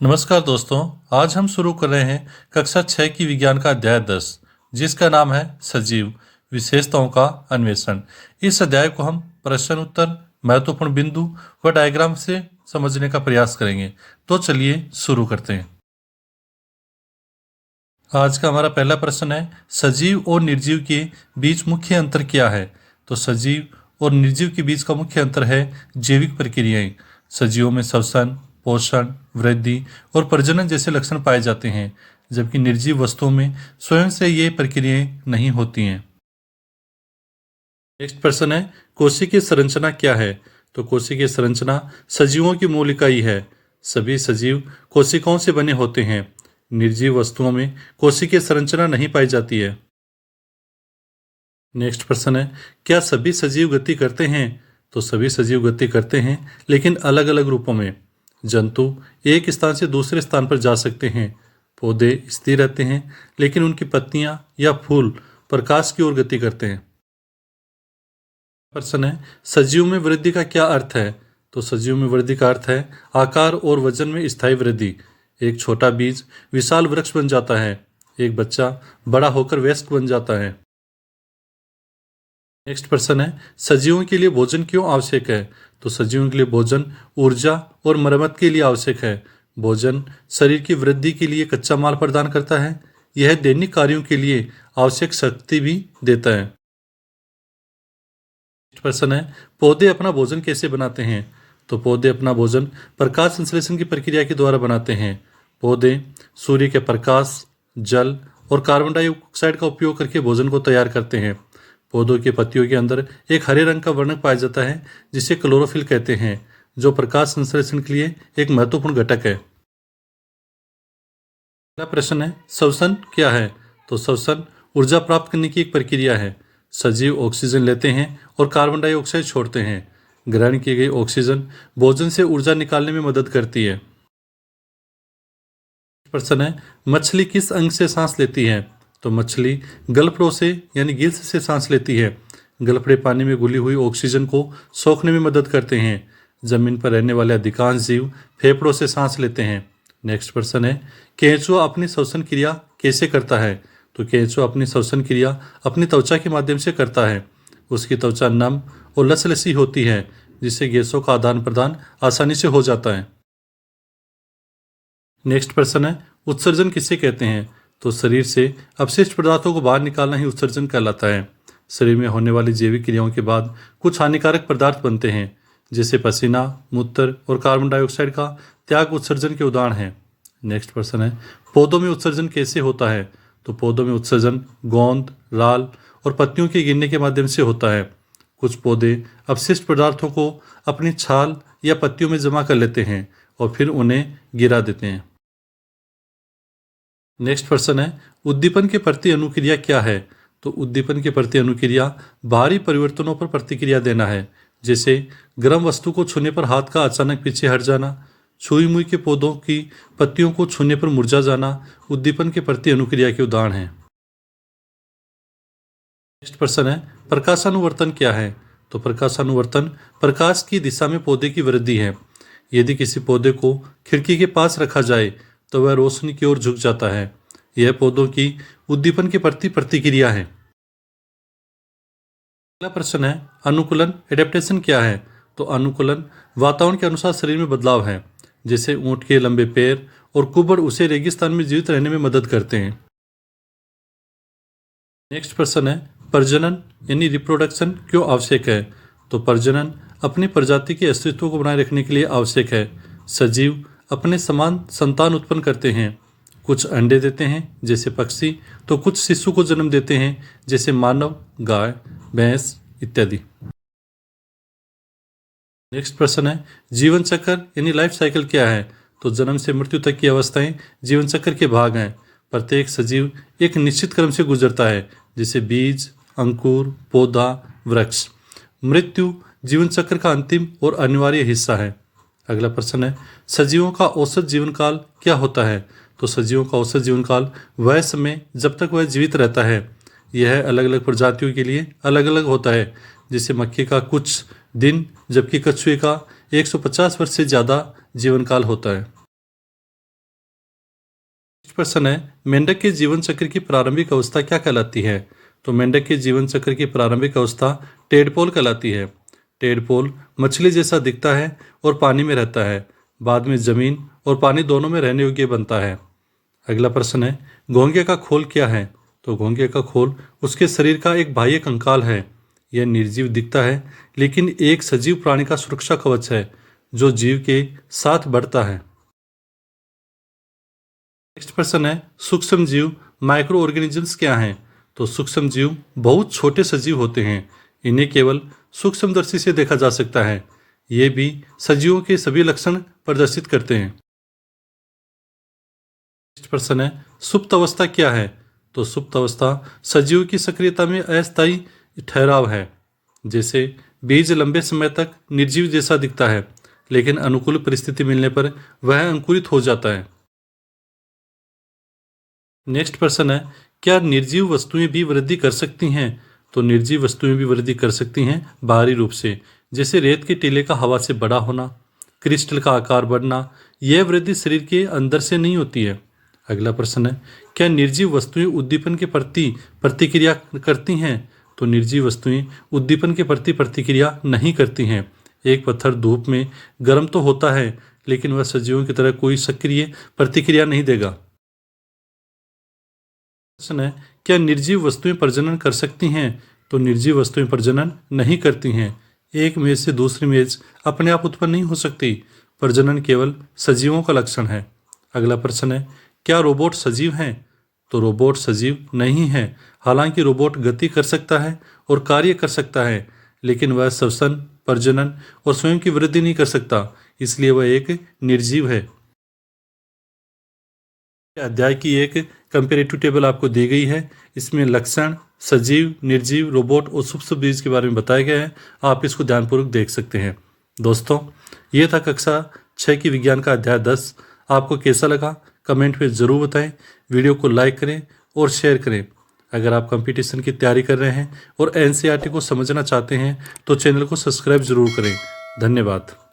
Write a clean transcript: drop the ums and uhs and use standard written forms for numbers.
नमस्कार दोस्तों, आज हम शुरू कर रहे हैं कक्षा 6 की विज्ञान का अध्याय 10, जिसका नाम है सजीव विशेषताओं का अन्वेषण। इस अध्याय को हम प्रश्न उत्तर, महत्वपूर्ण बिंदु व डायग्राम से समझने का प्रयास करेंगे। तो चलिए शुरू करते हैं। आज का हमारा पहला प्रश्न है, सजीव और निर्जीव के बीच मुख्य अंतर क्या है। तो सजीव और निर्जीव के बीच का मुख्य अंतर है जैविक प्रक्रियाएं। सजीवों में श्वसन, पोषण, वृद्धि और प्रजनन जैसे लक्षण पाए जाते हैं, जबकि निर्जीव वस्तुओं में स्वयं से ये प्रक्रियाएं नहीं होती हैं। नेक्स्ट प्रश्न है, कोशिकीय संरचना क्या है। तो कोशिकीय संरचना सजीवों की मूल इकाई है। सभी सजीव कोशिकाओं से बने होते हैं। निर्जीव वस्तुओं में कोशिकीय संरचना नहीं पाई जाती है। नेक्स्ट प्रश्न है, क्या सभी सजीव गति करते हैं। तो सभी सजीव गति करते हैं, लेकिन अलग अलग रूपों में। जंतु एक स्थान से दूसरे स्थान पर जा सकते हैं। पौधे स्थिर रहते हैं, लेकिन उनकी पत्तियां या फूल प्रकाश की ओर गति करते हैं। प्रश्न है, सजीव में वृद्धि का क्या अर्थ है। तो सजीव में वृद्धि का अर्थ है आकार और वजन में स्थायी वृद्धि। एक छोटा बीज विशाल वृक्ष बन जाता है। एक बच्चा बड़ा होकर वयस्क बन जाता है। नेक्स्ट प्रश्न है, सजीवों के लिए भोजन क्यों आवश्यक है। तो सजीवों के लिए भोजन ऊर्जा और मरम्मत के लिए आवश्यक है। भोजन शरीर की वृद्धि के लिए कच्चा माल प्रदान करता है। यह दैनिक कार्यों के लिए आवश्यक शक्ति भी देता है। नेक्स्ट प्रश्न है, पौधे अपना भोजन कैसे बनाते हैं। तो पौधे अपना भोजन प्रकाश संश्लेषण की प्रक्रिया के द्वारा बनाते हैं। पौधे सूर्य के प्रकाश, जल और कार्बन डाइऑक्साइड का उपयोग करके भोजन को तैयार करते हैं। पौधों की पत्तियों के अंदर एक हरे रंग का वर्णक पाया जाता है, जिसे क्लोरोफिल कहते हैं, जो प्रकाश संश्लेषण के लिए एक महत्वपूर्ण घटक है। अगला प्रश्न है, श्वसन क्या है। तो श्वसन ऊर्जा प्राप्त करने की एक प्रक्रिया है। सजीव ऑक्सीजन लेते हैं और कार्बन डाइऑक्साइड छोड़ते हैं। ग्रहण की गई ऑक्सीजन भोजन से ऊर्जा निकालने में मदद करती है। प्रश्न है, मछली किस अंग से सांस लेती है। तो मछली गलफड़ों से यानी गिल्स से सांस लेती है। गलफड़े पानी में घुली हुई ऑक्सीजन को सोखने में मदद करते हैं। जमीन पर रहने वाले अधिकांश जीव फेफड़ों से सांस लेते हैं। नेक्स्ट प्रश्न है, केंचुआ अपनी श्वसन क्रिया कैसे करता है। तो केंचुआ अपनी श्वसन क्रिया अपनी त्वचा के माध्यम से करता है। उसकी त्वचा नम और लसलसी होती है, जिससे गैसों का आदान प्रदान आसानी से हो जाता है। नेक्स्ट प्रश्न है, उत्सर्जन किसे कहते हैं। तो शरीर से अपशिष्ट पदार्थों को बाहर निकालना ही उत्सर्जन कहलाता है। शरीर में होने वाली जैविक क्रियाओं के बाद कुछ हानिकारक पदार्थ बनते हैं, जैसे पसीना, मूत्र और कार्बन डाइऑक्साइड का त्याग उत्सर्जन के उदाहरण हैं। नेक्स्ट प्रश्न है, पौधों में उत्सर्जन कैसे होता है। तो पौधों में उत्सर्जन गोंद, राल और पत्तियों के गिरने के माध्यम से होता है। कुछ पौधे अपशिष्ट पदार्थों को अपनी छाल या पत्तियों में जमा कर लेते हैं और फिर उन्हें गिरा देते हैं। नेक्स्ट प्रश्न है, उद्दीपन के प्रति अनुक्रिया क्या है। तो उद्दीपन के प्रति अनुक्रिया बाहरी परिवर्तनों पर प्रतिक्रिया देना है, जैसे गर्म वस्तु को छूने पर हाथ का अचानक पीछे हट जाना। छुई मुई के पौधों की पत्तियों को छूने पर मुरझा जाना उद्दीपन के प्रति अनुक्रिया के उदाहरण हैं। नेक्स्ट प्रश्न है, प्रकाशानुवर्तन क्या है। तो प्रकाशानुवर्तन प्रकाश की दिशा में पौधे की वृद्धि है। यदि किसी पौधे को खिड़की के पास रखा जाए तो वह रोशनी की ओर झुक जाता है। यह पौधों की उद्दीपन के प्रति प्रतिक्रिया है। अगला प्रश्न है, अनुकूलन एडेप्टेशन क्या है। तो अनुकूलन वातावरण के अनुसार शरीर में बदलाव है, जैसे ऊंट के लंबे पैर और कुबड़ उसे रेगिस्तान में जीवित रहने में मदद करते हैं। नेक्स्ट प्रश्न है, प्रजनन यानी रिप्रोडक्शन क्यों आवश्यक है। तो प्रजनन अपनी प्रजाति के अस्तित्व को बनाए रखने के लिए आवश्यक है। सजीव अपने समान संतान उत्पन्न करते हैं। कुछ अंडे देते हैं, जैसे पक्षी, तो कुछ शिशु को जन्म देते हैं, जैसे मानव, गाय, भैंस इत्यादि। नेक्स्ट प्रश्न है, जीवन चक्र यानी लाइफ साइकिल क्या है। तो जन्म से मृत्यु तक की अवस्थाएं जीवन चक्र के भाग हैं। प्रत्येक सजीव एक निश्चित क्रम से गुजरता है, जैसे बीज, अंकुर, पौधा, वृक्ष। मृत्यु जीवन चक्र का अंतिम और अनिवार्य हिस्सा है। अगला प्रश्न है, सजीवों का औसत जीवन काल क्या होता है। तो सजीवों का औसत जीवन काल वह समय जब तक वह जीवित रहता है। यह अलग अलग प्रजातियों के लिए अलग अलग होता है, जैसे मक्खी का कुछ दिन, जबकि कछुए का 150 वर्ष से ज़्यादा जीवन काल होता है। प्रश्न है, मेंढक के जीवन चक्र की प्रारंभिक अवस्था क्या कहलाती है? तो मेंढक के जीवन चक्र की प्रारंभिक अवस्था टेडपोल कहलाती है। टेडपोल मछली जैसा दिखता है और पानी में रहता है। बाद में जमीन और पानी दोनों में रहने योग्य बनता है। अगला प्रश्न है, घोंघे का खोल क्या है? तो घोंघे का खोल उसके शरीर का एक बाह्य कंकाल है। यह निर्जीव दिखता है, लेकिन एक सजीव प्राणी का सुरक्षा कवच है जो जीव के साथ बढ़ता है। नेक्स्ट प्रश्न है, सूक्ष्म जीव माइक्रो ऑर्गेनिजम्स क्या हैं? तो सूक्ष्म जीव बहुत छोटे सजीव होते हैं। इन्हें केवल सूक्ष्मदर्शी से देखा जा सकता है। ये भी सजीवों के सभी लक्षण प्रदर्शित करते हैं। नेक्स्ट प्रश्न है, सुप्त अवस्था क्या है? तो सुप्त अवस्था सजीव की सक्रियता में अस्थायी ठहराव है। जैसे बीज लंबे समय तक निर्जीव जैसा दिखता है, लेकिन अनुकूल परिस्थिति मिलने पर वह अंकुरित हो जाता है। नेक्स्ट प्रश्न है, क्या निर्जीव वस्तुएं भी वृद्धि कर सकती हैं? तो निर्जीव वस्तुएं भी वृद्धि कर सकती हैं बाहरी रूप से, जैसे रेत के टीले का हवा से बड़ा होना, क्रिस्टल का आकार बढ़ना। यह वृद्धि शरीर के अंदर से नहीं होती है। अगला प्रश्न है, क्या निर्जीव वस्तुएं उद्दीपन के प्रति प्रतिक्रिया करती हैं? तो निर्जीव वस्तुएं उद्दीपन के प्रति प्रतिक्रिया नहीं करती हैं। एक पत्थर धूप में गर्म तो होता है, लेकिन वह सजीवों की तरह कोई सक्रिय प्रतिक्रिया नहीं देगा। प्रश्न है, क्या निर्जीव वस्तुएं प्रजनन कर सकती हैं? तो निर्जीव वस्तुएं प्रजनन नहीं करती हैं। एक मेज से दूसरी मेज अपने आप उत्पन्न नहीं हो सकती। प्रजनन केवल सजीवों का लक्षण है। अगला प्रश्न है, क्या रोबोट सजीव हैं? तो रोबोट सजीव नहीं है। हालांकि रोबोट गति कर सकता है और कार्य कर सकता है, लेकिन वह श्वसन, प्रजनन और स्वयं की वृद्धि नहीं कर सकता, इसलिए वह एक निर्जीव है। अध्याय की एक कंपेरेटिव टेबल आपको दी गई है। इसमें लक्षण, सजीव, निर्जीव, रोबोट और सूक्ष्म बीज के बारे में बताया गया है। आप इसको ध्यानपूर्वक देख सकते हैं। दोस्तों, ये था कक्षा 6 की विज्ञान का अध्याय 10। आपको कैसा लगा कमेंट में ज़रूर बताएं। वीडियो को लाइक करें और शेयर करें। अगर आप कंपटीशन की तैयारी कर रहे हैं और एनसीईआरटी को समझना चाहते हैं तो चैनल को सब्सक्राइब जरूर करें। धन्यवाद।